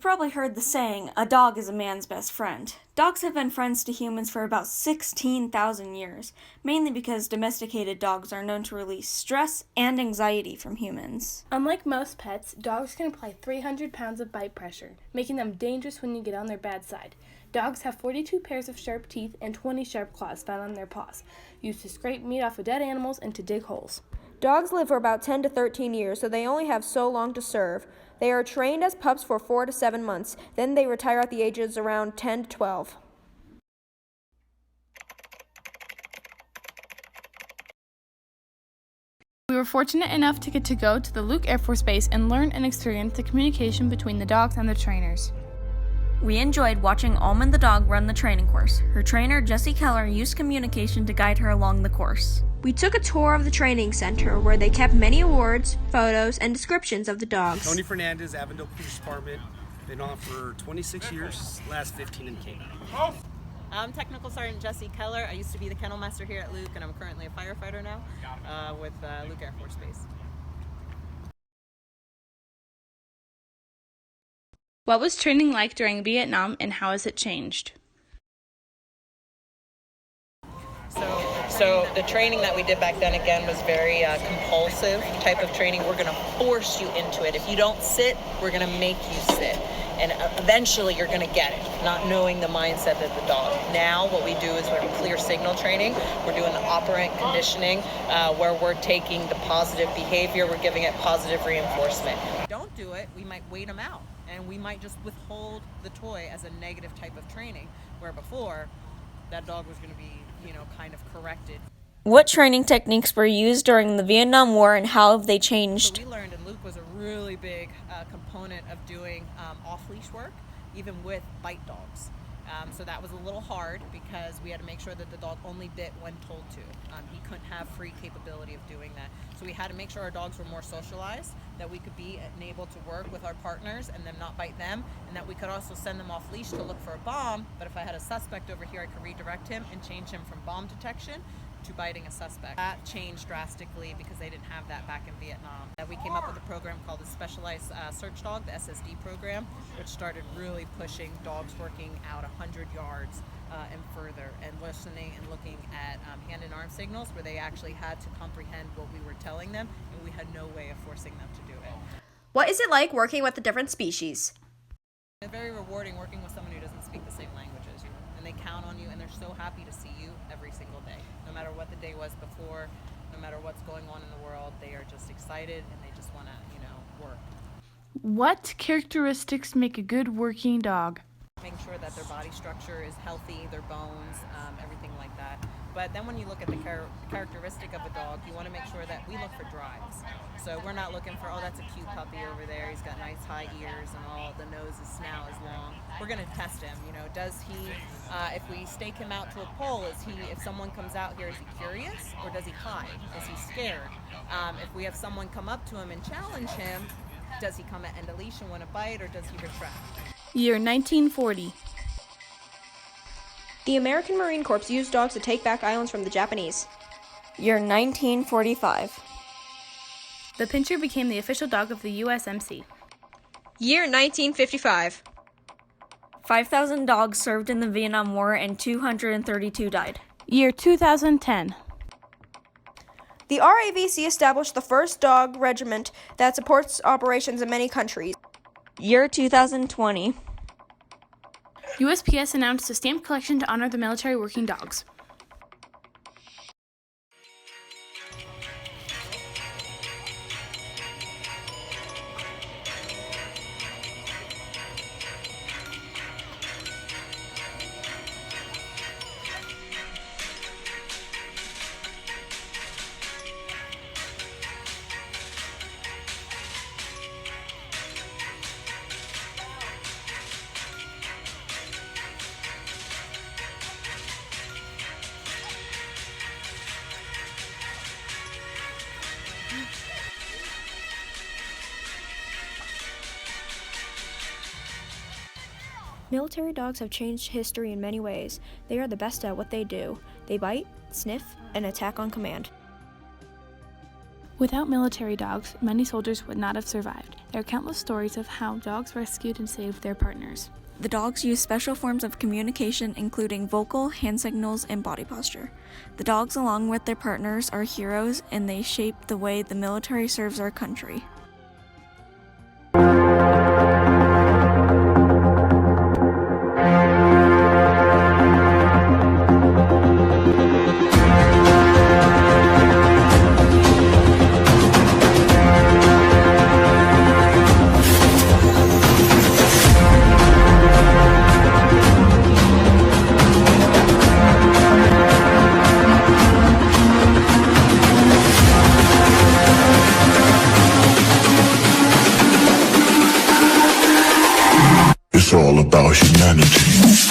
You've probably heard the saying, a dog is a man's best friend. Dogs have been friends to humans for about 16,000 years, mainly because domesticated dogs are known to release stress and anxiety from humans. Unlike most pets, dogs can apply 300 pounds of bite pressure, making them dangerous when you get on their bad side. Dogs have 42 pairs of sharp teeth and 20 sharp claws found on their paws, used to scrape meat off of dead animals and to dig holes. Dogs live for about 10 to 13 years, so they only have so long to serve. They are trained as pups for 4 to 7 months. Then they retire at the ages around 10 to 12. We were fortunate enough to get to go to the Luke Air Force Base and learn and experience the communication between the dogs and the trainers. We enjoyed watching Almond the dog run the training course. Her trainer, Jessie Keller, used communication to guide her along the course. We took a tour of the training center where they kept many awards, photos, and descriptions of the dogs. Tony Fernandez, Avondale Police Department. Been on for 26 years, last 15 in K9. I'm Technical Sergeant Jessie Keller. I used to be the kennel master here at Luke, and I'm currently a firefighter now with Luke Air Force Base. What was training like during Vietnam, and how has it changed? So the training that we did back then, again, was very compulsive type of training. We're going to force you into it. If you don't sit, we're going to make you sit. And eventually you're going to get it, not knowing the mindset of the dog. Now what we do is we're clear signal training. We're doing the operant conditioning where we're taking the positive behavior, we're giving it positive reinforcement. Don't do it, we might wait them out. And we might just withhold the toy as a negative type of training, where before that dog was going to be, kind of corrected. What training techniques were used during the Vietnam War and how have they changed? So we learned, and Luke was a really big component of doing off-leash work, even with bite dogs. So that was a little hard because we had to make sure that the dog only bit when told to. He couldn't have free capability of doing that. So we had to make sure our dogs were more socialized, that we could be able to work with our partners and them not bite them, and that we could also send them off leash to look for a bomb. But if I had a suspect over here, I could redirect him and change him from bomb detection to biting a suspect. That changed drastically because they didn't have that back in Vietnam. We came up with a program called the Specialized Search Dog, the SSD program, which started really pushing dogs working out 100 yards and further, and listening and looking at hand and arm signals where they actually had to comprehend what we were telling them, and we had no way of forcing them to do it. What is it like working with the different species? It's very rewarding working with someone who doesn't speak the same language as you, and they count on you, and they're so happy to see you every single day. No matter what the day was before, no matter what's going on in the world, they are just excited and they just want to, work. What characteristics make a good working dog? Making sure that their body structure is healthy, their bones, everything like that. But then when you look at the characteristic of a dog, you want to make sure that we look for drives. So we're not looking for, oh, that's a cute puppy over there. He's got nice high ears and all, the nose, his snout is long. We're going to test him. Does he, if we stake him out to a pole, if someone comes out here, is he curious or does he hide? Is he scared? If we have someone come up to him and challenge him, does he come at end of leash and want to bite, or does he retract? Year 1940. The American Marine Corps used dogs to take back islands from the Japanese. Year 1945. The Pinscher became the official dog of the USMC. Year 1955. 5,000 dogs served in the Vietnam War and 232 died. Year 2010. The RAVC established the first dog regiment that supports operations in many countries. Year 2020. USPS announced a stamp collection to honor the military working dogs. Military dogs have changed history in many ways. They are the best at what they do. They bite, sniff, and attack on command. Without military dogs, many soldiers would not have survived. There are countless stories of how dogs rescued and saved their partners. The dogs use special forms of communication, including vocal, hand signals, and body posture. The dogs, along with their partners, are heroes, and they shape the way the military serves our country. It's all about humanity.